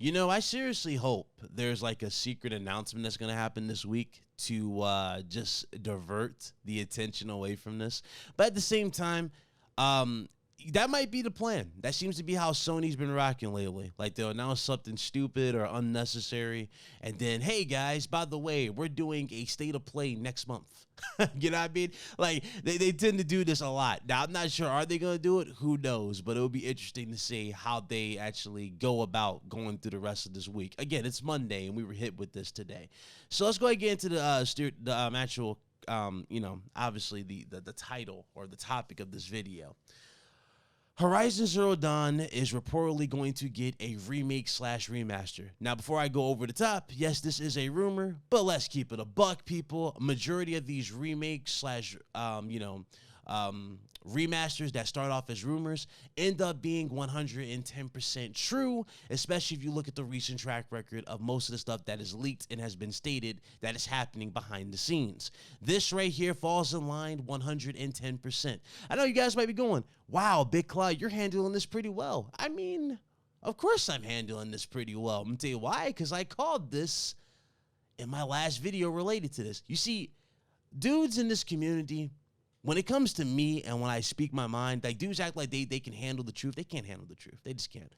You know, I seriously hope there's like a secret announcement that's going to happen this week to just divert the attention away from this. But at the same time, that might be the plan. That seems to be how Sony's been rocking lately. Like they'll announce something stupid or unnecessary, and then, hey guys, by the way, we're doing a state of play next month. You know what I mean? Like they tend to do this a lot. Now I'm not sure, are they gonna do it? Who knows? But it'll be interesting to see how they actually go about going through the rest of this week. Again, it's Monday, and we were hit with this today. So let's go ahead and get into the actual, obviously the title or the topic of this video. Horizon Zero Dawn is reportedly going to get a remake / remaster. Now, before I go over the top, yes, this is a rumor, but let's keep it a buck, people. A majority of these remakes / remasters that start off as rumors end up being 110% true, especially if you look at the recent track record of most of the stuff that is leaked and has been stated that is happening behind the scenes. This right here falls in line 110%. I know you guys might be going, wow, Big Cloud, you're handling this pretty well. I mean, of course I'm handling this pretty well. I'm going to tell you why, because I called this in my last video related to this. You see, dudes in this community, when it comes to me and when I speak my mind, like dudes act like they can handle the truth. They can't handle the truth. They just can't.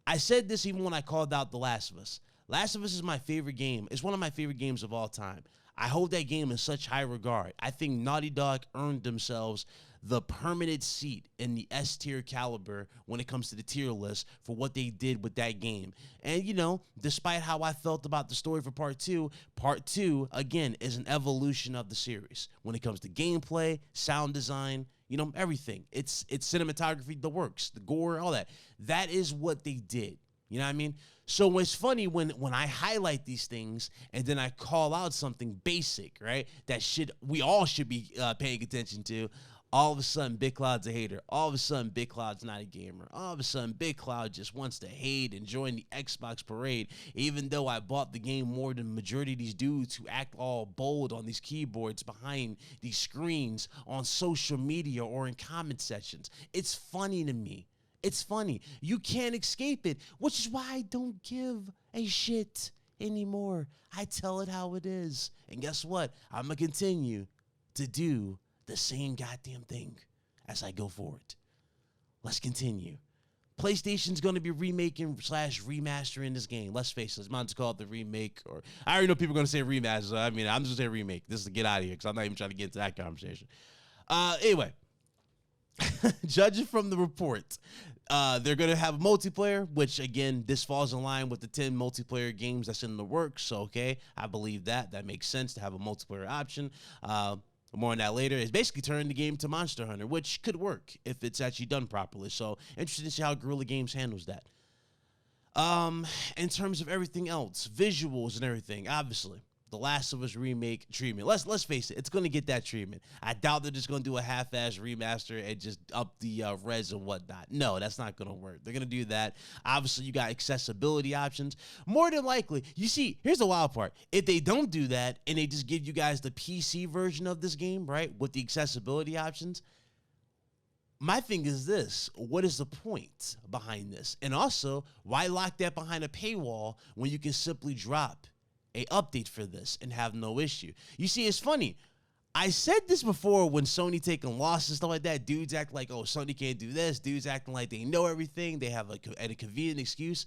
I said this even when I called out The Last of Us. Last of Us is my favorite game. It's one of my favorite games of all time. I hold that game in such high regard. I think Naughty Dog earned themselves the permanent seat in the S tier caliber when it comes to the tier list for what they did with that game. And, you know, despite how I felt about the story for part two, again, is an evolution of the series. When it comes to gameplay, sound design, you know, everything. It's cinematography, the works, the gore, all that. That is what they did. You know what I mean? So it's funny when I highlight these things and then I call out something basic, right? That we all should be paying attention to. All of a sudden, Big Cloud's a hater. All of a sudden, Big Cloud's not a gamer. All of a sudden, Big Cloud just wants to hate and join the Xbox parade, even though I bought the game more than the majority of these dudes who act all bold on these keyboards behind these screens on social media or in comment sections. It's funny to me. It's funny. You can't escape it, which is why I don't give a shit anymore. I tell it how it is. And guess what? I'm going to continue to do the same goddamn thing as I go forward. Let's continue. PlayStation's going to be remaking / remastering this game. Let's face it, it's not to call it the remake, or I already know people are going to say remaster. So I mean, I'm just going to say remake. This is to get out of here because I'm not even trying to get into that conversation. Anyway, judging from the report, they're going to have multiplayer, which, again, this falls in line with the 10 multiplayer games that's in the works. So, okay, I believe that. That makes sense to have a multiplayer option. More on that later. It's basically turning the game to Monster Hunter, which could work if it's actually done properly. So, interested to see how Guerrilla Games handles that. In terms of everything else, visuals and everything, obviously, The Last of Us remake treatment. Let's face it, it's going to get that treatment. I doubt they're just going to do a half-ass remaster and just up the res and whatnot. No, that's not going to work. They're going to do that. Obviously, you got accessibility options. More than likely, you see, here's the wild part. If they don't do that and they just give you guys the PC version of this game, right, with the accessibility options, my thing is this: what is the point behind this? And also, why lock that behind a paywall when you can simply drop a update for this and have no issue? You see, it's funny. I said this before when Sony taking losses and stuff like that. Dudes act like, oh, Sony can't do this. Dudes acting like they know everything. They have a convenient excuse.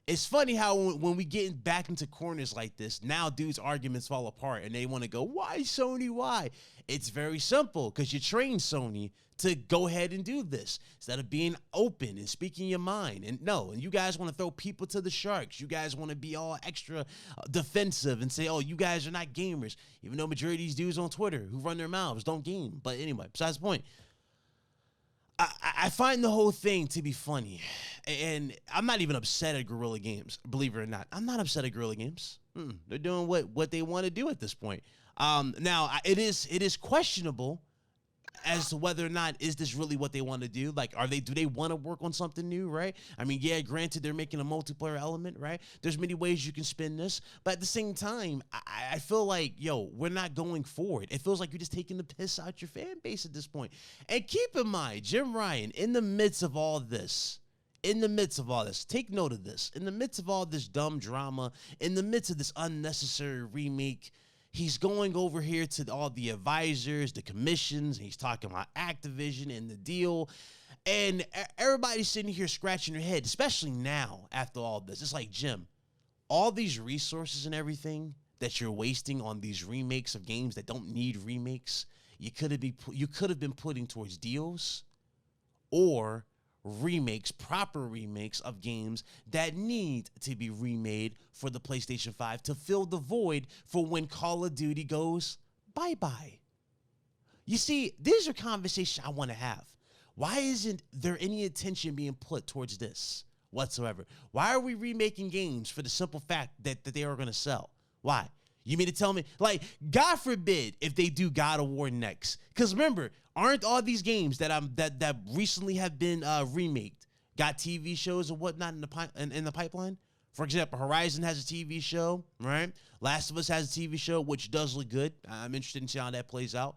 It's funny how when we get back into corners like this, now dudes' arguments fall apart and they want to go, why Sony, why? It's very simple, because you trained Sony to go ahead and do this instead of being open and speaking your mind. And you guys want to throw people to the sharks. You guys want to be all extra defensive and say, oh, you guys are not gamers, even though majority of these dudes on Twitter who run their mouths don't game. But anyway, besides the point, I find the whole thing to be funny. And I'm not even upset at Guerrilla Games, believe it or not. I'm not upset at Guerrilla Games. They're doing what they want to do at this point. Now, it is questionable as to whether or not is this really what they want to do. Like, do they want to work on something new, right? I mean, yeah, granted, they're making a multiplayer element, right? There's many ways you can spin this, but at the same time, I feel like, we're not going forward. It feels like you're just taking the piss out your fan base at this point. And keep in mind, Jim Ryan, in the midst of all this, in the midst of all this, take note of this, in the midst of all this dumb drama, in the midst of this unnecessary remake, he's going over here to all the advisors, the commissions, he's talking about Activision and the deal, and everybody's sitting here scratching their head, especially now after all this. It's like, Jim, all these resources and everything that you're wasting on these remakes of games that don't need remakes, you could have been putting towards deals or remakes, proper remakes of games that need to be remade for the PlayStation 5 to fill the void for when Call of Duty goes bye-bye. You see, these are conversations I want to have. Why isn't there any attention being put towards this whatsoever? Why are we remaking games for the simple fact that they are going to sell? Why? You mean to tell me, like, God forbid if they do God of War next? Because remember, aren't all these games that recently have been remaked got TV shows and whatnot in the pipeline? For example, Horizon has a TV show, right? Last of Us has a TV show, which does look good. I'm interested in seeing how that plays out.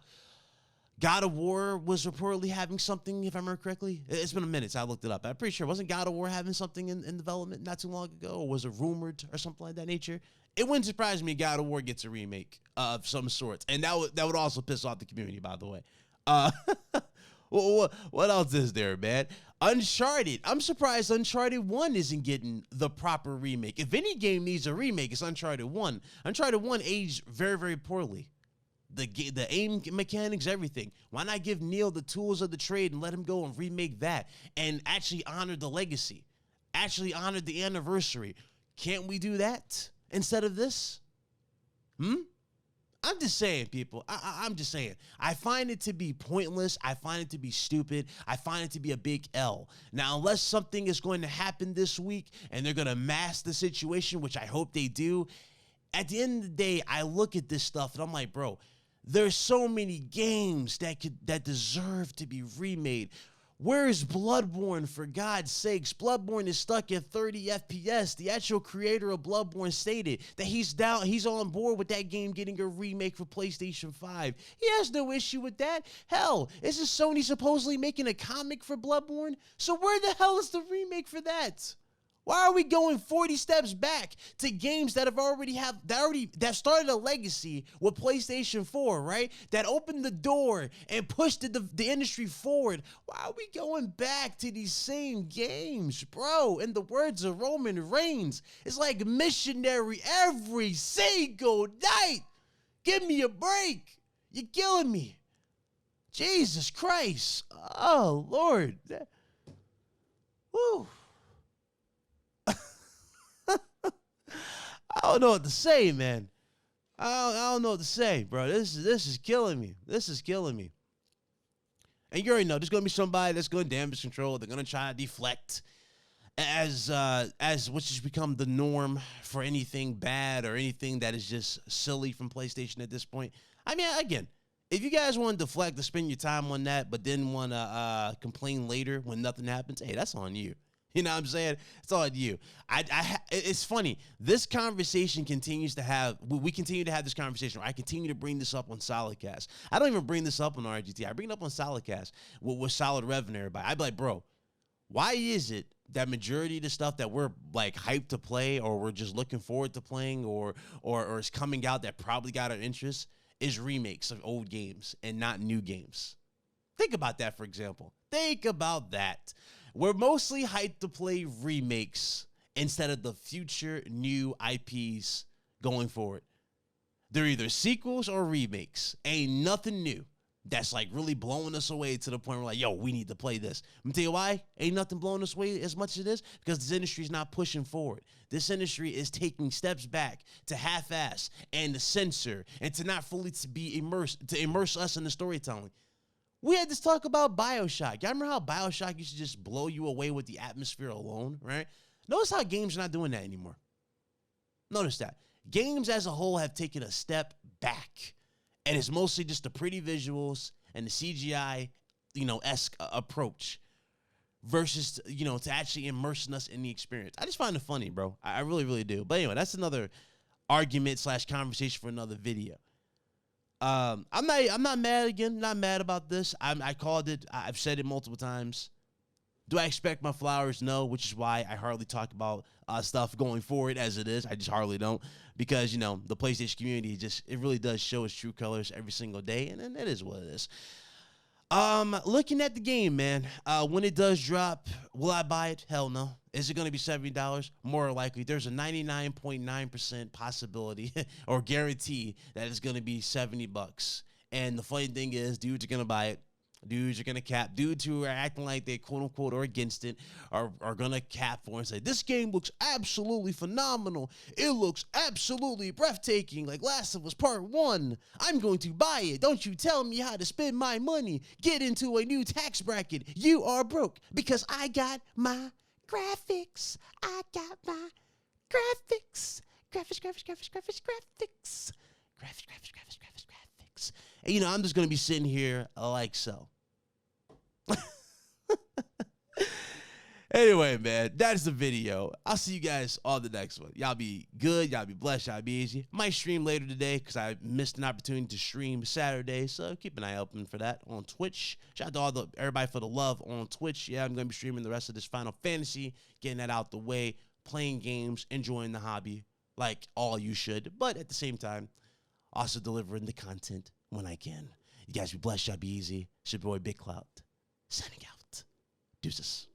God of War was reportedly having something, if I remember correctly. It's been a minute since I looked it up. I'm pretty sure. Wasn't God of War having something in development not too long ago? Or was it rumored or something like that nature? It wouldn't surprise me if God of War gets a remake of some sorts. And that would also piss off the community, by the way. What else is there, man? Uncharted. I'm surprised Uncharted 1 isn't getting the proper remake. If any game needs a remake, it's Uncharted 1. Uncharted 1 aged very, very poorly. The aim mechanics, everything. Why not give Neil the tools of the trade and let him go and remake that and actually honor the legacy, actually honor the anniversary? Can't we do that instead of this? I'm just saying, people. I'm just saying. I find it to be pointless. I find it to be stupid. I find it to be a big L. Now, unless something is going to happen this week and they're going to mask the situation, which I hope they do, at the end of the day, I look at this stuff and I'm like, bro, there's so many games that deserve to be remade. Where is Bloodborne, for God's sakes? Bloodborne is stuck at 30 FPS. The actual creator of Bloodborne stated that he's on board with that game getting a remake for PlayStation 5. He has no issue with that. Hell, isn't Sony supposedly making a comic for Bloodborne? So where the hell is the remake for that? Why are we going 40 steps back to games that that started a legacy with PlayStation 4, right? That opened the door and pushed the industry forward. Why are we going back to these same games, bro? In the words of Roman Reigns, it's like missionary every single night. Give me a break. You're killing me. Jesus Christ. Oh, Lord. Woo. I don't know what to say, man. I don't know what to say, bro. This is killing me. This is killing me. And you already know there's gonna be somebody that's gonna damage control. They're gonna try to deflect, as which has become the norm for anything bad or anything that is just silly from PlayStation at this point. I mean, again, if you guys want to deflect to spend your time on that, but then want to complain later when nothing happens, hey, that's on you. You know what I'm saying? It's all you. It's funny. This conversation continues to have, we continue to have this conversation. I continue to bring this up on Solidcast. I don't even bring this up on RGT. I bring it up on Solidcast with Solid Rev and everybody. I'd be like, bro, why is it that majority of the stuff that we're like hyped to play or we're just looking forward to playing or is coming out that probably got our interest is remakes of old games and not new games? Think about that, for example. Think about that. We're mostly hyped to play remakes instead of the future new IPs going forward. They're either sequels or remakes. Ain't nothing new that's like really blowing us away to the point where like, yo, we need to play this. I'm gonna tell you why ain't nothing blowing us away as much as it is, because this industry is not pushing forward. This industry is taking steps back to half-ass and to censor and to not fully to immerse us in the storytelling. We had this talk about BioShock. Y'all remember how BioShock used to just blow you away with the atmosphere alone, right? Notice how games are not doing that anymore. Notice that. Games as a whole have taken a step back. And it's mostly just the pretty visuals and the CGI, esque approach versus, to actually immersing us in the experience. I just find it funny, bro. I really, really do. But anyway, that's another argument / conversation for another video. I'm not mad again. Not mad about this. I called it. I've said it multiple times. Do I expect my flowers? No, which is why I hardly talk about stuff going forward as it is. I just hardly don't, because, you know, the PlayStation community it really does show its true colors every single day, and it is what it is. Looking at the game, man, when it does drop, will I buy it? Hell no. Is it going to be $70? More likely. There's a 99.9% possibility or guarantee that it's going to be $70. And the funny thing is, dudes are going to buy it. Dudes are going to cap. Dudes who are acting like they quote unquote are against it are going to cap for it and say, this game looks absolutely phenomenal. It looks absolutely breathtaking, like Last of Us Part 1. I'm going to buy it. Don't you tell me how to spend my money. Get into a new tax bracket. You are broke because I got my graphics. I got my graphics. Graphics. And, you know, I'm just going to be sitting here like so. Anyway, man, that's the video. I'll see you guys on the next one. Y'all be good. Y'all be blessed. Y'all be easy. Might stream later today because I missed an opportunity to stream Saturday. So keep an eye open for that on Twitch. Shout out to everybody for the love on Twitch. Yeah, I'm going to be streaming the rest of this Final Fantasy, getting that out the way, playing games, enjoying the hobby like all you should. But at the same time, also delivering the content when I can. You guys be blessed. Y'all be easy. It's your boy Big Clout. Signing out. Deuces.